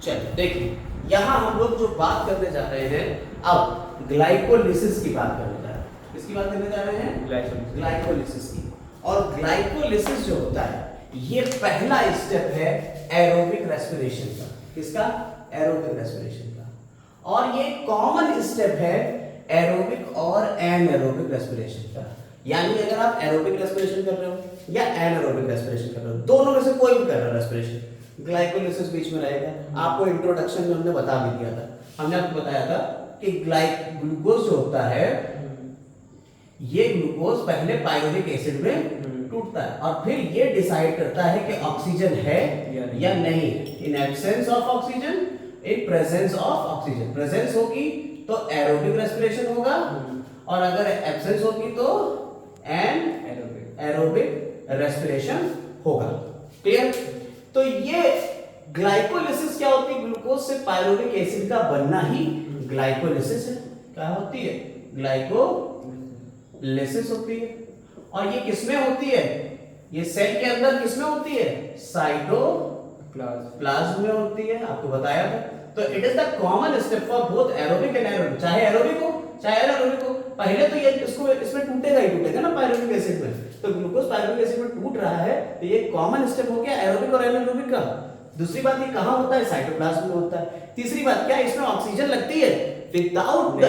चलो देखिए, यहाँ हम लोग जो बात करने जा रहे हैं अब ग्लाइकोलिसिस की बात करने जा रहे हैं। किसकी बात करने जा रहे हैं? ग्लाइकोलिसिस की। और ग्लाइकोलिसिस जो होता है ये पहला स्टेप है एरोबिक रेस्पिरेशन का। किसका? एरोबिक रेस्पिरेशन का। और ये कॉमन स्टेप है एरोबिक और एनएरोबिक रेस्पिरेशन का। यानी अगर आप एरोबिक रेस्पिरेशन कर रहे हो या एनएरोबिक रेस्पिरेशन कर रहे हो, दोनों में से कोई भी कर रहा है रेस्पिरेशन, ग्लाइकोलिसिस बीच में रहेगा। आपको इंट्रोडक्शन में हमने बता भी दिया था, हमने आपको बताया था कि ग्लूकोज जो होता है ये ग्लूकोज पहले पायरुविक एसिड में टूटता है और फिर ये डिसाइड करता है कि ऑक्सीजन है या नहीं। In absence of oxygen, in presence of oxygen. Presence होगी तो एरोबिक रेस्पिरेशन होगा और अगर एब्सेंस होगी तो एरोबिक रेस्पिरेशन होगा। क्लियर? तो ये ग्लाइकोलिसिस क्या होती है? ग्लूकोज से पायरुविक एसिड का बनना ही ग्लाइकोलिसिस है। क्या होती है? ग्लाइकोलिसिस होती है। और ये किसमें होती है? ये सेल के अंदर किसमें होती है? साइटोप्लाज्म में होती है। आपको बताया था। तो it is the common step for both aerobic and anaerobic, चाहे एरोबिक हो चाहे एनारोबिक हो। पहले तो ये इसमें टूटेगा ही टूटेगा ना पायरुविक एसिड में। तो ग्लूकोज पायरुविक एसिड में टूट रहा है तो ये कॉमन स्टेप हो गया एरोबिक और एनारोबिक का। दूसरी बात ये कहां होता है? साइटोप्लाज्म में होता है। तीसरी बात क्या इसमें ऑक्सीजन लगती है? Without the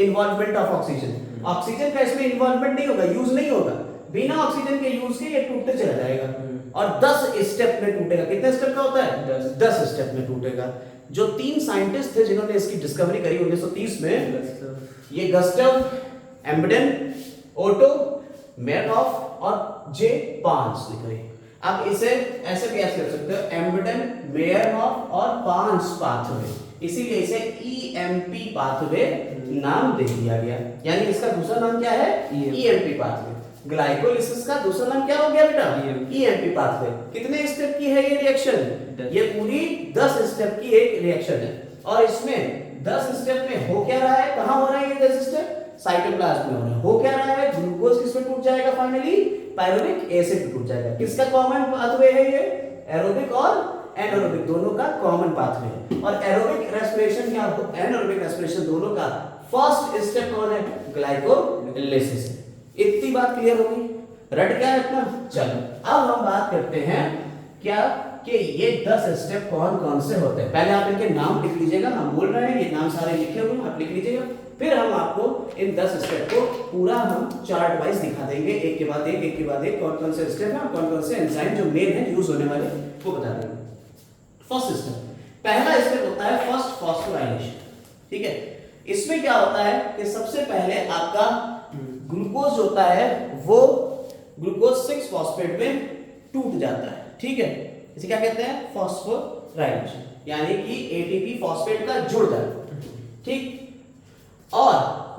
involvement of oxygen. Oxygen का इसमें इन्वॉल्वमेंट नहीं होगा, यूज नहीं होगा। बिना ऑक्सीजन के यूज के ये टूटते चला जाएगा और 10 स्टेप में टूटेगा। कितने स्टेप का होता है? 10 स्टेप में टूटेगा। जो 3 साइंटिस्ट थे जिन्होंने इसकी डिस्कवरी करी 1930 में, ये गस्टव एम्बेडेन, ओटो मेयरहॉफ और जे पांच लिख रहे। आप इसे ऐसे भी ऐसे कर सकते हो, एम्बेडेन, मेयरहॉफ और पांच पाथवे, इसीलिए इसे ईएमपी पाथवे नाम दे दिया गया। यानी इसका दूसरा नाम क्या है? EMP pathway. ग्लाइकोलिसिस का दूसरा नाम क्या हो गया बेटा? EMP pathway. कितने स्टेप की है ये रिएक्शन? ये पूरी 10 स्टेप की एक रिएक्शन है और इसमें 10 स्टेप में हो क्या रहा है? कहां हो रहा है ये 10 स्टेप? साइटोप्लाज्म में हो रहा है। हो क्या रहा है? ग्लूकोज किसमें टूट जाएगा? फाइनली पायरुविक एसिड टूट जाएगा। किसका कॉमन पाथवे है ये? एरोबिक और एनारोबिक दोनों का कॉमन पाथवे है। और एरोबिक रेस्पिरेशन या एनारोबिक रेस्पिरेशन दोनों का फर्स्ट स्टेप कौन है? ग्लाइकोलिसिस। इतनी बात क्लियर होगी? रट गया इतना? चलो अब हम बात करते हैं क्या कि ये 10 स्टेप कौन कौन से होते हैं। पहले आप इनके नाम लिख लीजिएगा, हम बोल रहे हैं ये नाम सारे लिखे हुए हैं, आप लिख लीजिएगा। फिर हम आपको इन 10 स्टेप को पूरा हम चार्ट वाइज दिखा देंगे, एक के बाद एक कौन कौन से स्टेप हैं और कौन कौन से एंजाइम जो मेन है यूज होने वाले वो बता देंगे। फर्स्ट स्टेप, पहला स्टेप होता है फर्स्ट फॉस्फोराइलेशन। ठीक है, इसमें क्या होता है कि सबसे पहले आपका ग्लूकोज होता है वो ग्लूकोज 6 फॉस्फेट में टूट जाता है। ठीक है, इसे क्या कहते हैं? फॉस्फोराइलेशन, यानी कि एटीपी फॉस्फेट का जुड़ जाना। ठीक, और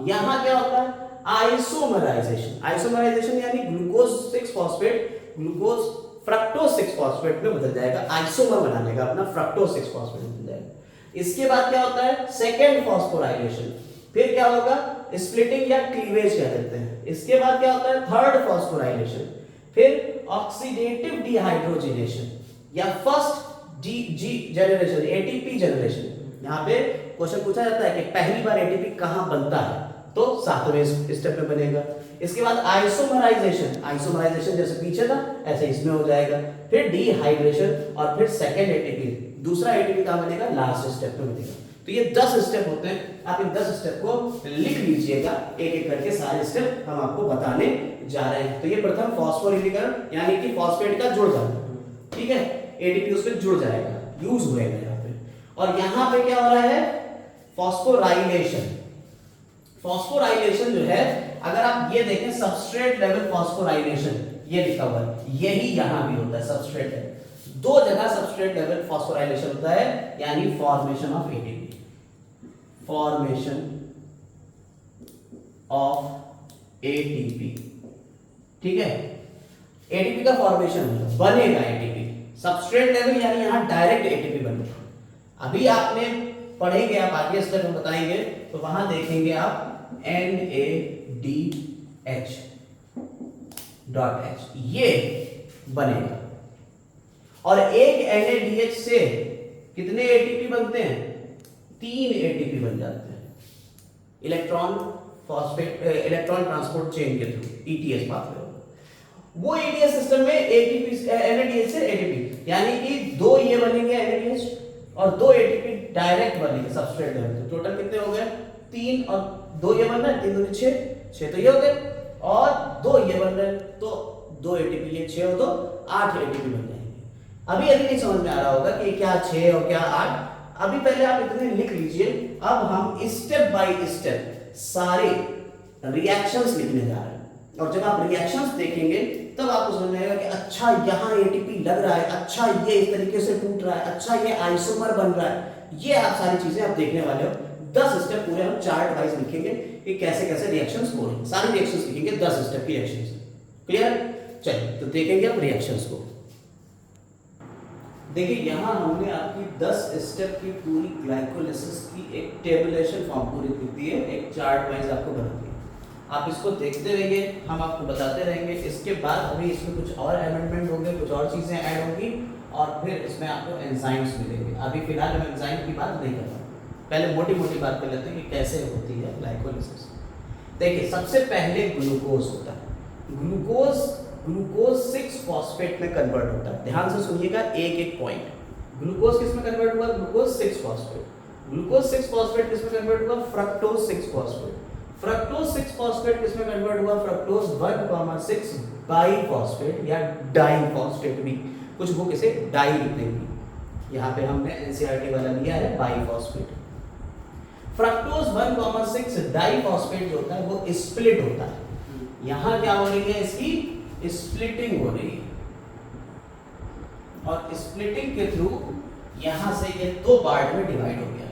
यहां क्या होता है? आइसोमराइजेशन। आइसोमराइजेशन यानी glucose 6 phosphate glucose fructose 6 phosphate में बदल जाएगा, आइसोमर बना लेगा अपना, फ्रक्टोज 6 फॉस्फेट में बदल जाएगा। इसके बाद क्या होता है? Second phosphorylation. फिर क्या होगा? स्प्लिटिंग या क्लीवेज कह देते हैं। इसके बाद क्या होता है? Third phosphorylation. फिर ऑक्सीडेटिव डिहाइड्रोजिनेशन या फर्स्ट जी जनरेशन, एटीपी जनरेशन। यहाँ पे क्वेश्चन पूछा जाता है कि पहली बार एटीपी कहां बनता है, तो 7वें स्टेप में बनेगा। इसके बाद आइसोमराइजेशन, आइसोमराइजेशन जैसे पीछे था ऐसे इसमें हो जाएगा। फिर डिहाइड्रेशन और फिर सेकेंड एटीपी, दूसरा एटीपी कहां बनेगा? लास्ट स्टेप में बनेगा। तो ये 10 स्टेप होते हैं। आप इन 10 स्टेप को लिख लीजिएगा, एक एक करके सारे स्टेप हम आपको बताने जा रहे हैं। तो ये प्रथम फॉस्फोरिलीकरण यानी कि फॉस्फेट का जुड़ जाना। ठीक है, एटीपी उसमें जुड़ जाएगा, यूज होएगा यहाँ पे। और यहाँ पे क्या हो रहा है? फॉस्फोराइलेशन। फॉस्फोराइलेशन जो है, अगर आप ये देखें सबस्ट्रेट लेवल फॉस्फोराइलेशन ये लिखा हुआ है, यही यहां भी होता है सबस्ट्रेट लेवल। 2 जगह सबस्ट्रेट लेवल फॉस्फोराइलेशन होता है, यानी formation of ATP, formation of ATP. ठीक है, एटीपी का फॉर्मेशन बनेगा, एटीपी सबस्ट्रेट लेवल यानी यहां डायरेक्ट एटीपी बनेगा। अभी आपने पढ़ेंगे, आप आगे स्टेप में बताएंगे तो वहां देखेंगे आप NADH.H ये बनेगा। और एक NADH से कितने एटीपी बनते हैं? 3 एटीपी बन जाते हैं इलेक्ट्रॉन ट्रांसपोर्ट चेन के थ्रू, ETS पाथवे। वो ETS सिस्टम में ATP NADH से ATP, यानी कि 2 ये बनेंगे NADH और 2 ATP डायरेक्ट बनेंगे सबस्ट्रेट लेवल पे। टोटल कितने हो गए? 3 और 2 ये बन रहा है, 3 दूनी 6 तो ये हो गए, और 2 ये बन रहे हैं तो 2 ATP, ये 6 और 2 8 ATP बन जाएंगे। अभी नहीं समझ में आ रहा होगा कि क्या 6 और क्या 8। अभी पहले आप इतने लिख लीजिए। अब हम स्टेप बाय स्टेप सारे रिएक्शंस लिखने जा रहे हैं, और जब आप रिएक्शंस देखेंगे तब आपको समझ में आएगा कि अच्छा यहाँ ATP लग रहा है, अच्छा ये इस तरीके से टूट रहा है, अच्छा ये आइसोमर बन रहा है। ये आप सारी चीजें आप देखने वाले हो। 10 स्टेप पूरे हम चार्ट वाइज लिखेंगे कि कैसे कैसे रिएक्शंस हो रहे हैं। सारे रिएक्शंस लिखेंगे, 10 स्टेप की रिएक्शंस। क्लियर? चलिए तो देखेंगे अब रिएक्शंस को। देखिए यहाँ हमने आपकी 10 स्टेप की पूरी ग्लाइकोलाइसिस की एक टेबुलेशन फॉर्म पूरी लिख दी है, एक चार्ट वाइज आपको बना दी है। आप इसको देखते रहिए, हम आपको बताते रहेंगे। इसके बाद अभी इसमें कुछ और अमेंडमेंट होंगे, कुछ और चीजें ऐड होंगी, और फिर इसमें आपको एंजाइम्स मिलेंगे। अभी फिलहाल हम एंजाइम की बात नहीं कर रहे, पहले मोटी मोटी बात कर लेते हैं कि कैसे होती है ग्लाइकोलाइसिस। देखिए सबसे पहले ग्लूकोज होता है। ग्लूकोज 6 फॉस्फेट में कन्वर्ट होता है। ध्यान से सुनिएगा एक एक पॉइंट। ग्लूकोज किस में कन्वर्ट हुआ? Glucose 6 phosphate. ग्लूकोज 6 फॉस्फेट किस में कन्वर्ट हुआ? Fructose 6 phosphate. फ्रक्टोज 6 फॉस्फेट किस में कन्वर्ट हुआ? फ्रक्टोज 1,6 बाइफॉस्फेट या डाइफॉस्फेट भी, कुछ बुक इसे डाई लिख देंगी। यहाँ पे हमने NCERT वाला लिया है बाइफॉस्फेट। फ्रक्टोज 1,6 डाइफॉस्फेट जो होता है वो स्प्लिट होता है। यहाँ क्या हो रही है? इसकी स्प्लिटिंग हो रही है, और स्प्लिटिंग के थ्रू यहाँ से ये 2 पार्ट में डिवाइड हो गया।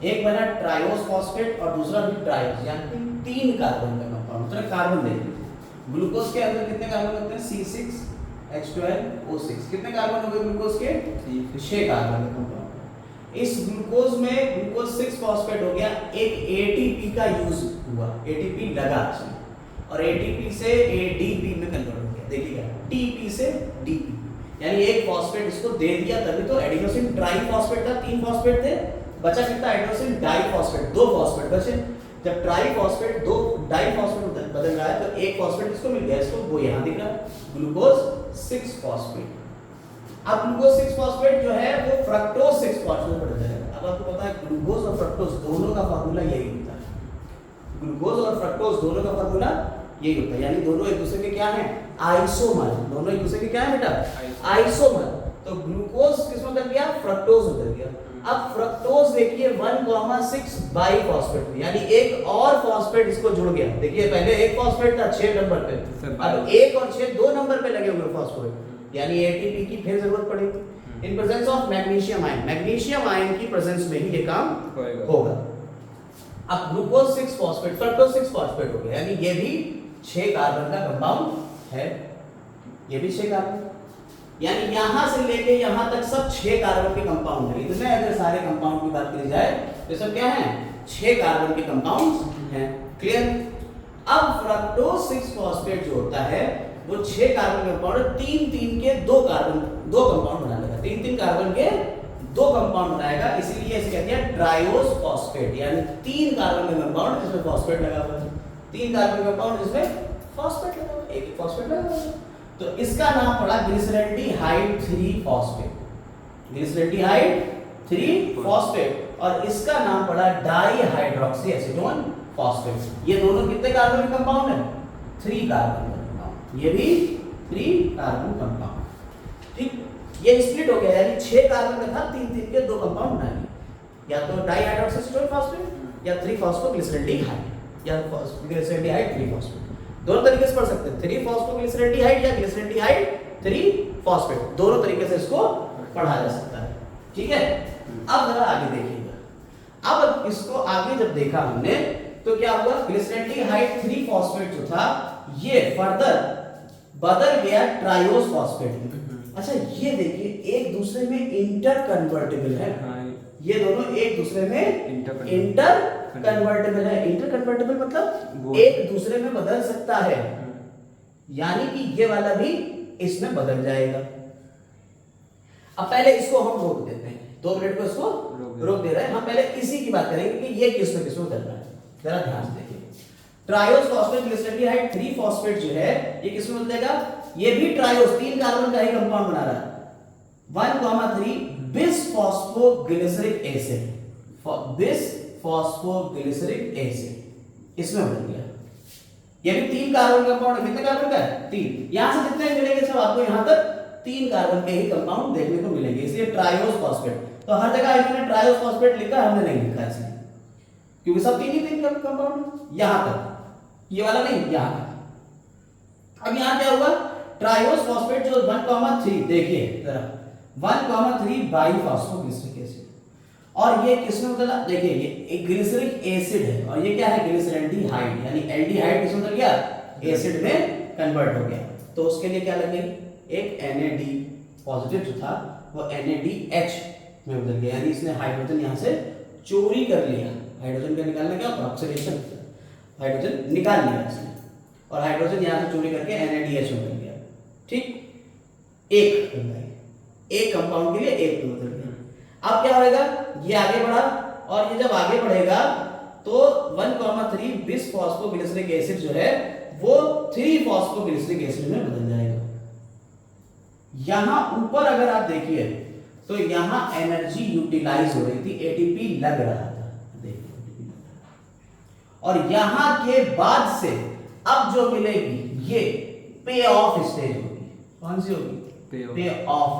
एक बना ट्रायोस फॉस्फेट और दूसरा भी ट्रायोस, यानी 3 कार्बन का कंपाउंड। तो कार्बन देख लीजिए, ग्लूकोज के अंदर कितने कार्बन होते हैं? C6H12O6। कितने कार्बन हो गए ग्लूकोज के? 6 कार्बन का कंपाउंड। इस ग्लूकोज में ग्लूकोज 6 फॉस्फेट हो गया, एक ATP का यूज हुआ, ATP लगा इसमें, और ATP से ADP में कन्वर्ट हो गया। देखिएगा TP से DP, यानी एक फॉस्फेट इसको दे दिया, तभी तो एडिनोसिन ट्राइफॉस्फेट था, 3 फॉस्फेट थे, बचा कितना? एडिनोसिन डाइफॉस्फेट, 2 फॉस्फेट बचे। जब ट्राइफॉस्फेट 2 डाइफॉस्फेट बदल रहा है तो एक फॉस्फेट इसको मिल गया, इसको वो यहाँ दिख रहा है ग्लूकोज 6 फॉस्फेट। अब ग्लूकोज 6 फॉस्फेट जो है वो फ्रक्टोज 6 फॉस्फेट बन जाएगा। अब आपको पता है ग्लूकोज और फ्रक्टोज दोनों का फार्मूला यही होता है। ग्लूकोज और फ्रक्टोज दोनों का फार्मूला यही होता है, यानी दोनों एक दूसरे के क्या हैं? आइसोमर। दोनों एक दूसरे के क्या है बेटा? आइसोमर। तो ग्लूकोज किस में उतर गया? फ्रक्टोज उतर गया। अब फ्रक्टोज देखिए 1,6 बाइफॉस्फेट, यानी एक और फॉस्फेट इसको जुड़ गया। देखिए पहले एक फॉस्फेट था 6 नंबर पे, अब 1 और 6 2 नंबर पे लगे हुए फॉस्फेट, यानी ATP की फिर जरूरत पड़ेगी in presence of magnesium ion. Magnesium ion की प्रेजेंस में ही ये काम होगा। अब ग्लूकोज 6 फॉस्फेट फ्रक्टोज 6 फॉस्फेट हो गया, यानी ये भी 6 कार्बन का कंपाउंड है, ये भी 6 कार्बन, यानी यहां से लेके यहां तक सब 6 कार्बन के कंपाउंड है। इतने अगर सारे कंपाउंड की बात करी जाए तो सब क्या है? 6 कार्बन के कंपाउंड्स हैं। क्लियर? अब फ्रक्टोज 6 फॉस्फेट जो होता है वो 6 कार्बन के कंपाउंड 3 के 2 कंपाउंड बना लेगा। 3 कार्बन के 2 कंपाउंड बनाएगा, इसीलिए इसे कहते हैं ट्रायोस फॉस्फेट, यानी 3 कार्बन का कंपाउंड जिसमें फॉस्फेट लगा हुआ है। 3 कार्बन का कंपाउंड जिसमें फॉस्फेट लगा हुआ है, एक फॉस्फेट लगा हुआ है, तो इसका नाम पड़ा ग्लिसरल्डिहाइड 3 फॉस्फेट। ग्लिसरल्डिहाइड 3 फॉस्फेट, और इसका नाम पड़ा डाइहाइड्रोक्सी एसीटोन फॉस्फेट। ये दोनों कितने कार्बन के कंपाउंड है? 3 कार्बन का कंपाउंड, ये भी 3 कार्बन कंपाउंड। ठीक, ये स्प्लिट हो गया, यानी 6 कार्बन का था, 3 के 2 कंपाउंड बना लिए, या तो डाइहाइड्रोक्सी एसीटोन फॉस्फेट या 3 फॉस्फोग्लिसरल्डिहाइड या ग्लिसरल्डिहाइड 3 फॉस्फेट। दोनों तरीके से पढ़ सकते हैं, 3 फॉस्फोग्लिसरल्डिहाइड या ग्लिसरल्डिहाइड 3 फॉस्फेट, दोनों तरीके से इसको पढ़ा जा सकता है। ठीक है, अब जरा आगे देखिएगा। अब इसको आगे जब देखा हमने तो क्या हुआ? ग्लिसरल्डिहाइड 3 फॉस्फेट जो था ये फर्दर बदल गया ट्रायोस फॉस्फेट में। अच्छा ये देखिए एक दूसरे में इंटर कन्वर्टेबल है, ये दोनों एक दूसरे में इंटर कन्वर्टेबल है। इंटर कन्वर्टेबल मतलब एक दूसरे में बदल सकता है, यानी कि ये वाला भी इसमें बदल जाएगा। अब पहले इसको हम रोक देते हैं, 2 मिनट को इसको रोक दे रहे हैं। हम पहले इसी की बात करेंगे कि ये किस में चल रहा है। जरा ध्यान से देखिए, ट्रायोस फॉस्फेट ग्लिसरॉल्डिहाइड 3 फॉस्फेट जो है ये किस में बदलेगा, ये भी ट्रायोस 3 कार्बन का ही कंपाउंड बना रहा है, 1,3 बिस फॉस्फोग्लिसरिक एसिड, बिस फॉस्फोग्लिसरिक एसिड इसमें बदल गया। ये भी 3 कार्बन कंपाउंड है, कितने कार्बन का है 3, यहां से जितने मिलेंगे सब आपको यहां तक 3 कार्बन के ही कंपाउंड देखने को मिलेंगे, इसलिए ट्रायोस फॉस्फेट। तो हर जगह इन्होंने ट्रायोस फॉस्फेट लिखा, हमने नहीं लिखा इसलिए, क्योंकि सब 3 कंपाउंड यहां तक, ये वाला नहीं यहां तक। अब यहां क्या होगा, ट्रायोस फॉस्फेट जो 1,3 देखिए जरा 1,3 बाइफॉस्फोग्लिसरिक एसिड, और ये किसमें बदला, देखिए ये एक ग्लिसरिक एसिड है और ये क्या है ग्लिसरॉल्डिहाइड, यानी एल्डिहाइड किसमें बदल गया, एसिड में कन्वर्ट हो गया। तो उसके लिए क्या लगेगी, एक NAD पॉजिटिव जो था वो NADH में बदल गया, यानी इसने हाइड्रोजन यहां से चोरी कर लिया। हाइड्रोजन का निकालना क्या होता है, ऑक्सीडेशन, हाइड्रोजन निकाल लिया इसने, और हाइड्रोजन यहां से चोरी करके NADH में बदल गया। ठीक, एक बन गया, एक कंपाउंड के लिए एक बदल गया। अब क्या होगा, ये आगे बढ़ा, और ये जब आगे बढ़ेगा तो 1,3 बिस फॉस्फोग्लिसरिक एसिड जो है वो 3 फॉस्फोग्लिसरिक एसिड में बदल जाएगा। यहां ऊपर अगर आप देखिए तो यहां एनर्जी यूटिलाइज हो रही थी, ATP लग रहा था, देखिए, और यहां के बाद से अब जो मिलेगी ये पे ऑफ स्टेज होगी। कौन सी होगी, पे ऑफ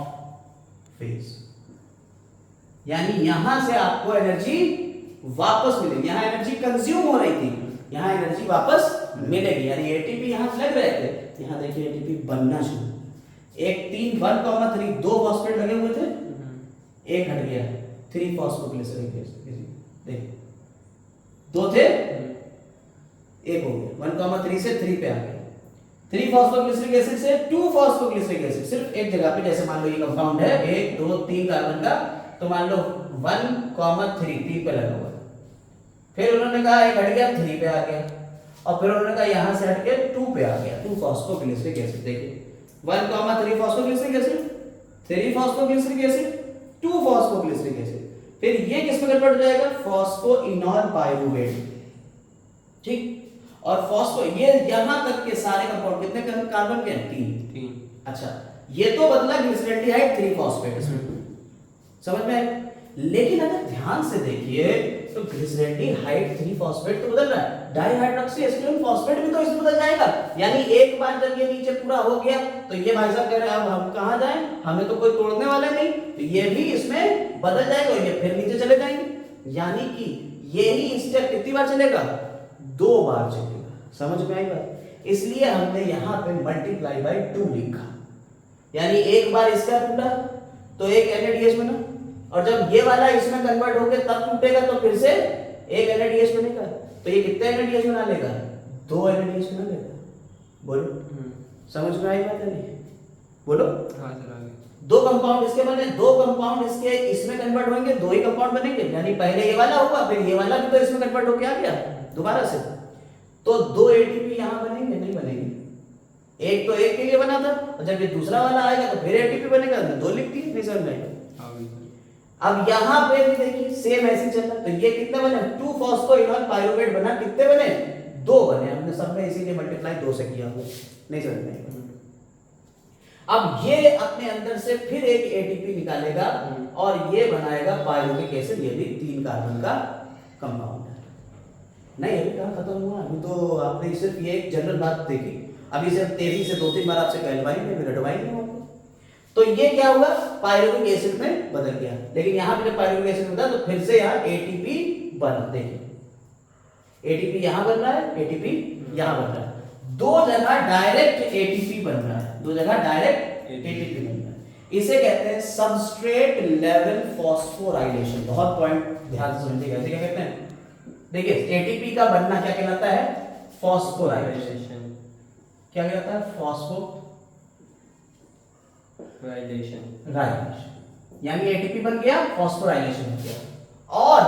फेज, यानी यहां से आपको एनर्जी वापस मिलेगी। यहां एनर्जी कंज्यूम हो रही थी, यहां एनर्जी वापस मिलेगी, यानी ATP यहां से लग रहे थे, यहां देखिए ATP बनना शुरू, एक 1,3 2 फॉस्फेट लगे हुए थे, एक हट गया, 3 फॉस्फोग्लिसरिक एसिड, देखिए 2 थे, एक हो गया, 1,3 से 3 पे आ गया, 3 फॉस्फोग्लिसरिक एसिड से 2 फॉस्फोग्लिसरिक एसिड, सिर्फ एक जगह पे। जैसे मान लो ये कंपाउंड है 1 2 3 कार्बन का, तो मान लो 1,3 3 पे लगा हुआ, फिर उन्होंने कहा एक हट गया 3 पे आ गया, और फिर उन्होंने कहा यहां से हट के 2 पे आ गया, 2 फॉस्फोग्लिसरिक एसिड। देखिए 1,3 phosphoglyceric acid, 3 phosphoglyceric acid, 2 phosphoglyceric acid, फिर ये किसमें कन्वर्ट हो जाएगा, फॉस्फोइनॉल पाइरुवेट। ठीक, और फॉस्फो ये यहां तक के सारे कंपाउंड कितने कार्बन के हैं, 3। अच्छा, ये तो बदला ग्लिसरॉल्डिहाइड 3 फॉस्फेट इसमें, समझ में आया। लेकिन अगर ध्यान से देखिए तो ग्लिसरॉल्डिहाइड 3 फॉस्फेट तो बदल रहा है, डाइहाइड्रोक्सी एसीटोन फॉस्फेट भी तो इसमें बदल जाएगा। यानी एक बार जब ये नीचे पूरा हो गया तो ये भाई साहब कह रहे हैं अब हम कहां जाएं, हमें तो कोई तोड़ने वाला नहीं, तो ये भी इसमें बदल जाएगा, ये फिर नीचे चले जाएंगे। यानी कि यही स्टेप कितनी बार चलेगा, 2 बार चलेगा। समझ में आई बात, इसलिए हमने यहां पे मल्टीप्लाई बाय 2 लिखा, यानी एक बार इसका टूटा तो एक NADH बना, और जब ये वाला इसमें कन्वर्ट होके तब टूटेगा तो फिर से एक NADH बनेगा, तो ये कितने NADH बना लेगा, 2 NADH बना लेगा। बोलो समझ में आई बात है नहीं, बोलो। हाँ सर, आगे 2 कंपाउंड इसके बने, 2 कंपाउंड इसके इसमें कन्वर्ट होंगे, 2 ही कंपाउंड बनेंगे, यानी पहले ये वाला होगा फिर ये वाला भी तो इसमें कन्वर्ट होके आ गया दोबारा से, तो 2 ATP यहां बनेंगे, नहीं बनेंगे, एक तो एक के लिए बना था, और जब ये दूसरा वाला आएगा तो फिर ATP बनेगा, 2 लिख दिए, नहीं समझ में आएगा। अब यहां पे भी देखिए सेम ऐसे चल रहा है, तो ये कितने बने, 2 फॉस्फोइनॉल पाइरुवेट बना, कितने बने, 2 बने, हमने सब में इसीलिए मल्टीप्लाई 2 से किया हुआ, नहीं समझ में आएगा। अब ये अपने अंदर से फिर एक ATP निकालेगा और ये बनाएगा पाइरुविक एसिड, ये भी 3 कार्बन का कंपाउंड है। नहीं अभी कहां खत्म हुआ, अभी तो आपने सिर्फ ये एक जनरल बात देखी, अभी सिर्फ तेजी से 2-3 बार आपसे कहलवाएंगे फिर हटवाएंगे आपको। तो ये क्या हुआ, पाइरुविक एसिड में बदल गया, लेकिन यहां पे जब पाइरुविक एसिड होता है तो फिर से यहां ATP बना, देखिए ATP यहां बन रहा है, ATP यहां बन रहा है, 2 जगह डायरेक्ट ATP बन रहा है, 2 जगह डायरेक्ट ATP बन रहा है। इसे कहते हैं सबस्ट्रेट लेवल फॉस्फोराइलेशन। बहुत पॉइंट ध्यान से समझिएगा, इसे क्या कहते हैं, देखिए ATP का बनना क्या कहलाता है, फॉस्फोराइलेशन। क्या कहलाता है, फॉस्फोराइलेशन, यानी ATP बन गया, फॉस्फोराइलेशन हो गया। और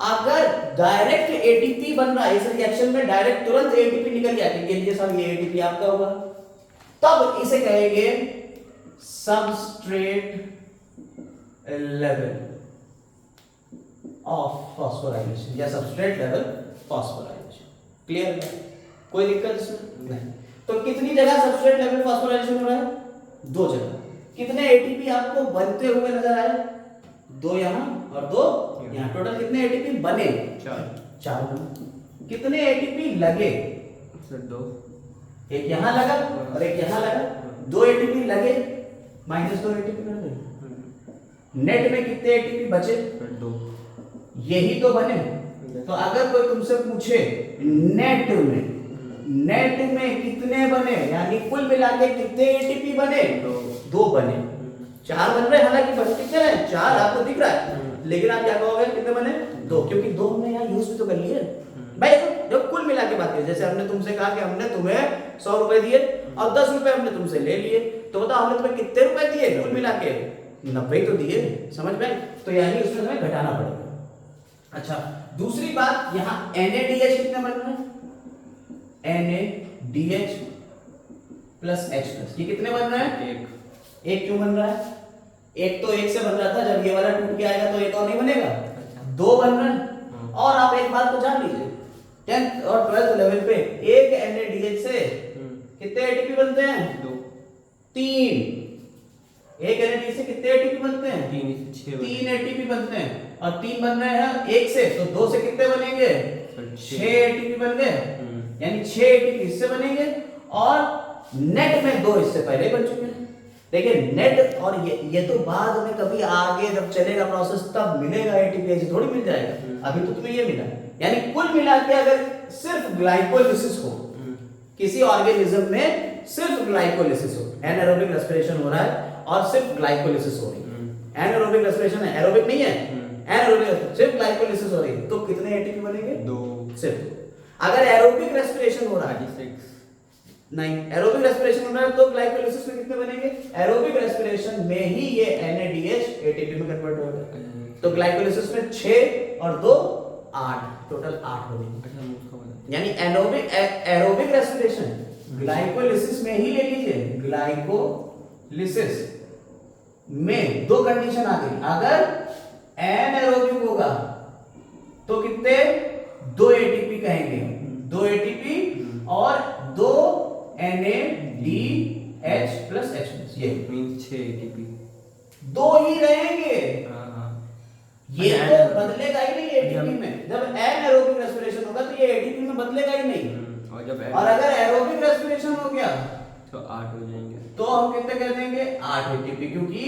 अगर डायरेक्ट ATP बन रहा है, इस रिएक्शन में डायरेक्ट तुरंत ATP निकल गया, क्योंकि ये सब ये ATP आपका होगा, तब इसे कहेंगे सबस्ट्रेट लेवल ऑफ फॉस्फोराइलेशन या सबस्ट्रेट लेवल फॉस्फोराइलेशन। क्लियर है? कोई दिक्कत इसमें नहीं। तो कितनी जगह सबस्ट्रेट लेवल फॉस्फोराइलेशन हो रहा है? 2 जगह। कितने एटीपी आपको बनते हुए नजर आए? 2 यहाँ और 2 यहाँ। टोटल कितने एटीपी बने? 4 बने। कितने एटीपी लगे? 2। एक यहाँ लगा और एक यहाँ लगा। 2 एटीपी लगे, -2 एटीपी लगे। नेट में कितने एटीपी बचे? 2। यही तो बने। तो अगर कोई तुमसे पूछे नेट में कितने बने, यानी कुल मिला के कितने एटीपी बने? 2 बने। 4 बन रहे, हालांकि बन कितने हैं? 4 आपको दिख रहा है, लेकिन आप क्या कहोगे कितने बने? 2, क्योंकि 2 हमने यहाँ यूज भी तो कर लिए भाई। जब कुल मिला के बात करें, जैसे हमने तुमसे कहा कि हमने तुम्हें 100 रुपए दिए और 10 रुपए हमने तुमसे ले लिए, तो बताओ हमने तुम्हें कितने रुपए दिए? कुल मिला के 90 तो दिए। समझ में? तो यानी उसमें तुम्हें घटाना पड़ेगा। अच्छा, दूसरी बात, यहाँ NaDH कितने बन रहे हैं? NaDH प्लस H+, ये कितने बन रहे हैं? 1 क्यों बन रहा है? एक तो 1 से बन रहा था, जब ये वाला टूट के आएगा तो एक और नहीं बनेगा। 2 बन रहे हैं। और आप एक बात तो जान लीजिए, 10th और 12th लेवल पे एक NaDH से कितने एटीपी बनते हैं? 3। एक NaDH से कितने एटीपी बनते हैं? 3 एटीपी बनते हैं। और 3 बन रहे हैं 1 से, तो 2 से कितने बनेंगे? 6 एटीपी बन गए। यानी 6 एटीपी इससे बनेंगे और नेट में 2 इससे पहले बन चुके हैं। देखिए नेट और ये तो बाद में कभी आगे जब चलेगा प्रोसेस तब मिलेगा एटीपी, ऐसे थोड़ी मिल जाएगा। अभी तो तुम्हें ये मिला। यानी कुल मिला के अगर सिर्फ ग्लाइकोलिसिस हो किसी ऑर्गेनिज्म में, सिर्फ ग्लाइकोलिसिस हो, एनारोबिक रेस्पिरेशन हो रहा है और सिर्फ ग्लाइकोलिसिस हो रही है, एनारोबिक रेस्पिरेशन है, एरोबिक नहीं है, एनारोबिक सिर्फ ग्लाइकोलिसिस हो रही है, तो कितने एटीपी बनेंगे? 2 सिर्फ। अगर एरोबिक रेस्पिरेशन हो रहा है, नहीं एरोबिक रेस्पिरेशन हो रहा है, तो ग्लाइकोलिसिस में कितने बनेंगे? एरोबिक रेस्पिरेशन में ही ये NaDH एटीपी में कन्वर्ट होगा। तो ग्लाइकोलिसिस में 6 और 2 8, टोटल 8 बनेंगे। यानी एरोबिक रेस्पिरेशन ग्लाइकोलिसिस में ही ले लीजिए, ग्लाइकोलिसिस में 2 कंडीशन आ गई। अगर एनारोबिक होगा तो कितने? 2 एटीपी कहेंगे, 2 एटीपी और 2 NaDH प्लस H+, ये मींस 6 एटीपी 2 ही रहेंगे। ये तो बदलेगा ही नहीं एटीपी में। जब एनारोबिक रेस्पिरेशन होगा तो ये एटीपी में बदलेगा ही नहीं। और अगर एरोबिक रेस्पिरेशन हो गया तो 8 हो जाएंगे, तो हम कितने कर देंगे? 8 एटीपी, क्योंकि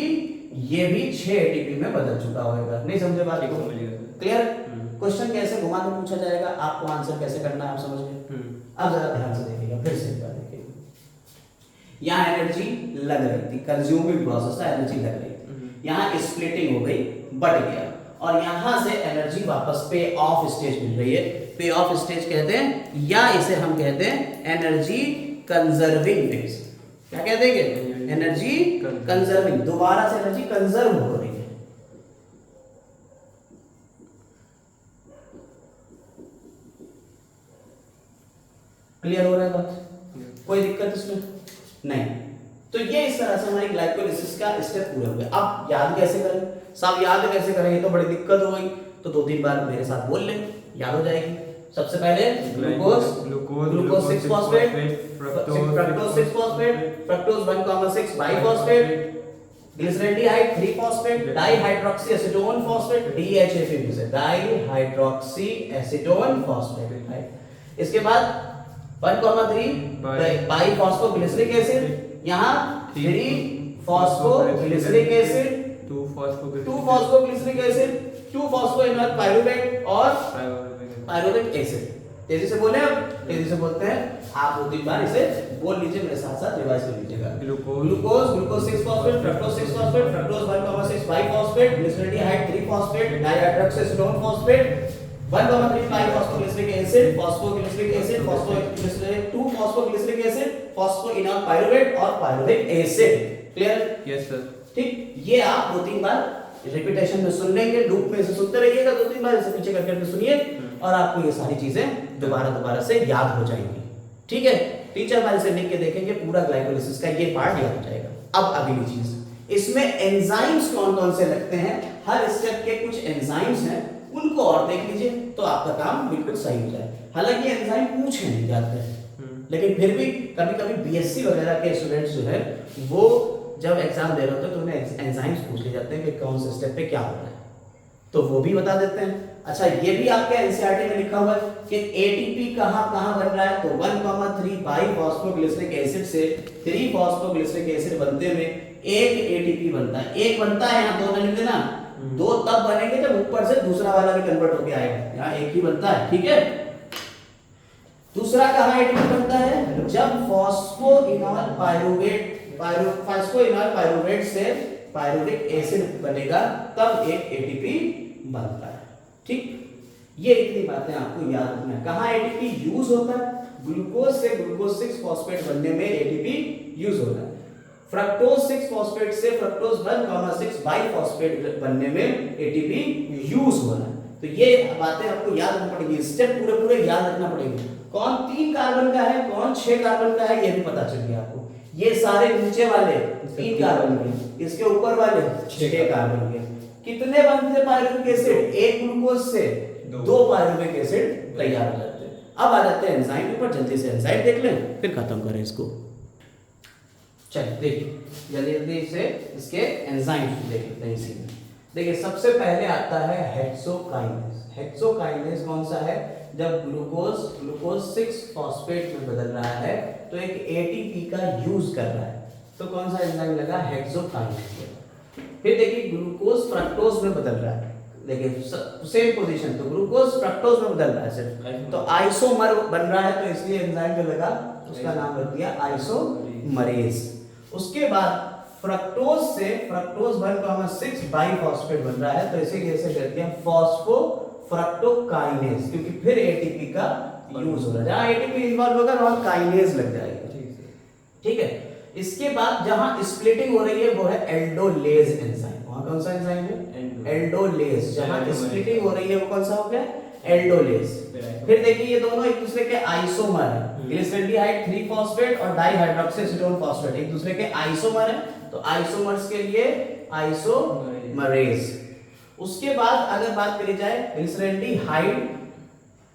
ये भी 6 एटीपी में बदल चुका होगा। नहीं समझे बात को? क्लियर? क्वेश्चन कैसे घुमा के पूछा जाएगा, आपको आंसर कैसे करना है आप समझ गए। अब जरा ध्यान से देखिएगा, फिर से एक बार देखिएगा। यहाँ एनर्जी लग रही थी, कंज्यूमिंग प्रोसेस था, एनर्जी लग रही थी। यहाँ स्प्लिटिंग हो गई, बढ़ गया, और यहाँ से एनर्जी वापस पे ऑफ स्टेज मिल रही है। पे ऑफ स्टेज कहते हैं, या इसे हम कहते हैं एनर्जी कंजर्विंग फेज। क्या कहते हैं? एनर्जी कंजर्विंग, दोबारा से एनर्जी कंजर्व हो रही है। क्लियर हो रहा है बात? कोई दिक्कत इसमें नहीं। तो ये इस तरह से हमारी ग्लाइकोलिसिस का स्टेप पूरा हो गया। अब याद कैसे करें? साहब याद कैसे करें? ये तो बड़ी दिक्कत हो गई। तो 2-3 बार मेरे साथ बोल लें, याद हो जाएगी। सबसे पहले glucose 6 phosphate, fructose 6 phosphate, fructose 1,6 biphosphate, glyceraldehyde 3 phosphate, dihydroxy acetone phosphate, DHAP से डाइहाइड्रोक्सी एसीटोन फॉस्फेट। इसके बाद 1,3 बाइफॉस्फोग्लिसरिक एसिड, यहाँ 3 phosphoglyceric acid, 2 phosphoglyceric acid, 2 phosphoenol pyruvate और पाइरुविक एसिड। तेजी से बोले, अब तेजी से बोलते हैं। आप 2-3 बार इसे बोल लीजिए, मेरे साथ साथ रिवाइज कर लीजिएगा। Glucose 6 phosphate, fructose 6 phosphate, fructose 1,6 biphosphate, glyceraldehyde 3 phosphate, dihydroxy acetone phosphate, 1,3 biphosphoglyceric acid, phosphoglyceric acid, phosphoglyceric 2 phosphoglyceric acid, phosphoenol pyruvate और pyruvic acid. Clear? Yes sir. ठीक, ये आप 2-3 बार रिपीटेशन में सुन लेंगे, लूप में इसे सुनते रहिएगा, 2-3 बार इसे पीछे करके सुनिए और आपको ये सारी चीजें दोबारा से याद हो जाएंगी। ठीक है, टीचर हमारे से लिख के देखेंगे, पूरा ग्लाइकोलिसिस का ये पार्ट याद हो जाएगा। अब अगली चीज, इसमें एंजाइम्स कौन कौन से लगते हैं, हर स्टेप के कुछ एंजाइम्स हैं, उनको और देख लीजिए तो आपका काम बिल्कुल सही हो जाए। हालांकि एंजाइम पूछे नहीं जाते हैं, लेकिन फिर भी कभी कभी बीएससी वगैरह के स्टूडेंट्स जो है वो जब एग्जाम दे रहे होते हैं तो उन्हें एंजाइम्स पूछ लिए जाते हैं कि कौन से स्टेप पे क्या हो रहा है, तो वो भी बता देते हैं। अच्छा, ये भी आपके एनसीईआरटी में लिखा हुआ है कि एटीपी कहाँ कहाँ बन रहा है, तो 1,3 बाई फॉस्फोग्लिसरिक एसिड से 3 फॉस्फोग्लिसरिक एसिड बनते हुए एक एटीपी बनता है। एक बनता है, यहाँ दो नहीं लिख देना, दो तब बनेंगे जब ऊपर से दूसरा वाला भी कन्वर्ट होके आएगा, यहाँ एक ही बनता है, ठीक है। दूसरा कहाँ एटीपी बनता है, जब फॉस्फोइनॉल पाइरुवेट से पायरुविक एसिड बनेगा तब एक एटीपी बनता है, ठीक। ये इतनी बातें आपको याद रखना है। कहाँ एटीपी यूज होता है, ग्लूकोज से ग्लूकोज 6 फॉस्फेट बनने में एटीपी यूज होता है। फ्रक्टोज 6 फॉस्फेट से फ्रक्टोज 1,6 बाइफॉस्फेट बनने में एटीपी यूज हो रहा है। तो ये बातें आपको याद रखना पड़ेगी, स्टेप पूरे पूरे याद रखना पड़ेंगे। कौन 3 कार्बन का है, कौन 6 कार्बन का है, ये भी पता चल गया आपको। ये सारे नीचे वाले 3 कार्बन के, इसके ऊपर वाले 6 कार्बन के। कितने बनते हैं पायरुविक एसिड, एक ग्लूकोज से 2 पायरुविक एसिड तैयार हो जाते हैं। अब आ जाते हैं एंजाइम के ऊपर, जल्दी से एंजाइम देख लें फिर खत्म करें इसको। चलिए देखिए जल्दी जल्दी से इसके एंजाइम देख लेते हैं इसी में। देखिए सबसे पहले आता है हेक्सोकाइनेज। हेक्सोकाइनेज कौन सा है, जब ग्लूकोज 6 फॉस्फेट में बदल रहा है तो एक एटीपी का यूज कर रहा है, तो कौन सा एंजाइम लगा, हेक्सोकाइनेज। फिर देखिए ग्लूकोज फ्रक्टोज में बदल रहा है, देखिए सेम पोजीशन, तो ग्लूकोज फ्रक्टोज में बदल रहा है सिर्फ, तो आइसोमर बन रहा है, तो इसलिए एंजाइम जो लगा उसका नाम रख दिया आइसोमरेज। उसके बाद फ्रक्टोज से फ्रक्टोज 1,6 बाइफॉस्फेट बन रहा है, तो इसीलिए इसे कहते हैं फॉस्फोफ्रक्टोकाइनेज, क्योंकि फिर एटीपी का यूज हो रहा है। जहां एटीपी इन्वॉल्व होगा वहां काइनेज लग जाएगा, ठीक है। इसके बाद जहां स्प्लिटिंग हो रही है वो है एल्डोलेज एंजाइम। वहां कौन सा एंजाइम है, एल्डोलेज। जहां स्प्लिटिंग हो रही है वो कौन सा हो गया, एल्डोलेज। फिर देखिए ये दोनों एक दूसरे के आइसोमर है, ग्लिसरॉल्डिहाइड 3 फॉस्फेट और डाइहाइड्रोक्सीएसीटोन फॉस्फेट एक दूसरे के आइसोमर है, तो आइसोमर्स के लिए आइसोमरेज। उसके बाद अगर बात करी जाए ग्लिसरॉल्डिहाइड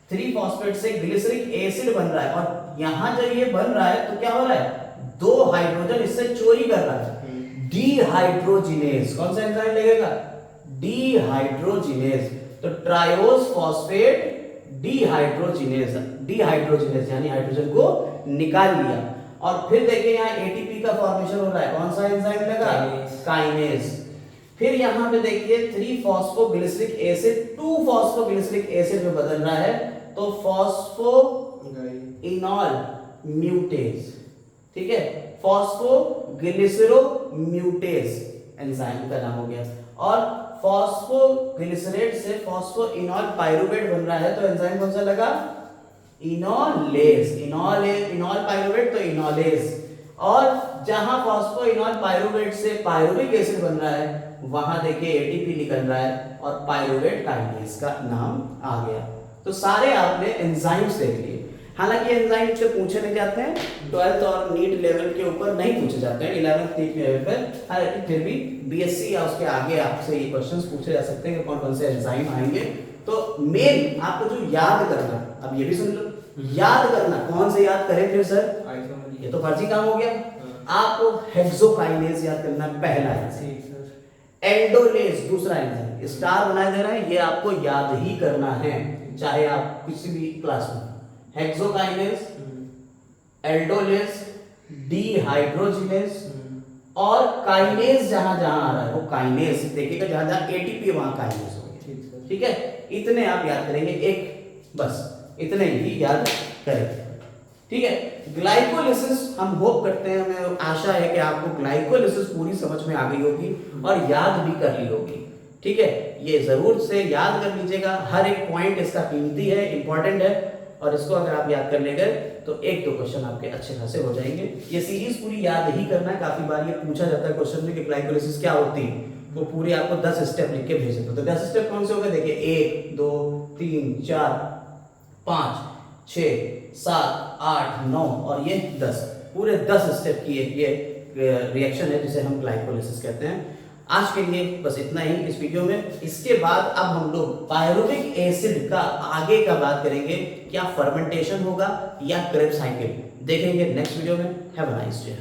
3 फॉस्फेट से ग्लिसरिक एसिड बन रहा है, और यहां जब ये बन रहा है तो क्या हो रहा है, 2 हाइड्रोजन इससे चोरी कर रहा है, डीहाइड्रोजिनेज। कौन सा एंजाइम लगेगा, डीहाइड्रोजिनेज। तो ट्रायोज फॉस्फेट डीहाइड्रोजिनेज, डीहाइड्रोजिनेज यानी हाइड्रोजन को निकाल लिया। और फिर देखिए यहाँ एटीपी का फॉर्मेशन हो रहा है, कौन सा एंजाइम लगा, काइनेज। फिर यहाँ पे देखिए 3 फॉस्फोग्लिसरिक एसिड 2 फॉस्फोग्लिसरिक एसिड में बदल रहा है, तो फॉस्फोइनॉल म्यूटेज, ठीक है, फॉस्फोग्लिसरोम्यूटेज एंजाइम का नाम हो गया। और फॉस्फोग्लिसरेट से फॉस्फोइनॉल पाइरुवेट बन रहा है, तो एंजाइम कौन सा लगा, इनोलेज। इनॉल पाइरुवेट तो इनोलेज। और जहां फॉस्फोइनॉल पाइरुवेट से पाइरुविक एसिड बन रहा है वहां देखिए एटीपी निकल रहा है और पाइरुवेट काइनेज का नाम आ गया। तो सारे आपने एंजाइम्स देख लिए। हालांकि एंजाइम से पूछे नहीं जाते हैं, 12th और नीट लेवल के ऊपर नहीं पूछे जाते हैं, 11th नीट लेवल पर। हालांकि फिर भी बीएससी या उसके आगे आपसे ये क्वेश्चंस पूछे जा सकते हैं कि कौन कौन से एंजाइम आएंगे। तो मेन आपको जो याद करना, अब ये भी सुन लो, याद करना, कौन से याद करें फिर सर, ये तो फर्जी काम हो गया। आपको हेक्सोकाइनेज याद करना पहला एंजाइम, एल्डोलेज दूसरा एंजाइम, स्टार बनाए दे रहा है, ये आपको याद ही करना है चाहे आप किसी भी क्लास में। हेक्सोकाइनेज, एल्डोलेज, डीहाइड्रोजिनेज और काइनेज जहां जहां आ रहा है वो काइनेज देखिएगा, जहां जहां एटीपी वहां काइनेज होगा, ठीक है। इतने आप याद करेंगे, एक बस इतने ही याद करें, ठीक है। ग्लाइकोलिसिस हम होप करते हैं, हमें आशा है कि आपको ग्लाइकोलिसिस पूरी समझ में आ गई होगी और याद भी कर ली होगी, ठीक है। ये जरूर से याद कर लीजिएगा, हर एक पॉइंट इसका कीमती है, इंपॉर्टेंट है, और इसको अगर आप याद कर ले गए तो 1-2 क्वेश्चन आपके अच्छे खासे हो जाएंगे। ये सीरीज पूरी याद ही करना है। काफी बार ये पूछा जाता है क्वेश्चन में कि ग्लाइकोलिसिस क्या होती है, वो पूरी आपको 10 स्टेप लिख के भेज देते, तो 10 स्टेप कौन से हो गए, देखिए 1 2 3 4 5 6 7 8 9 और ये 10, पूरे 10 स्टेप की ये रिएक्शन है जिसे हम ग्लाइकोलिसिस कहते हैं। आज के लिए बस इतना ही इस वीडियो में। इसके बाद अब हम लोग पायरुविक एसिड का आगे का बात करेंगे, क्या फर्मेंटेशन होगा या क्रेब्स साइकिल, देखेंगे नेक्स्ट वीडियो में। Have a nice day.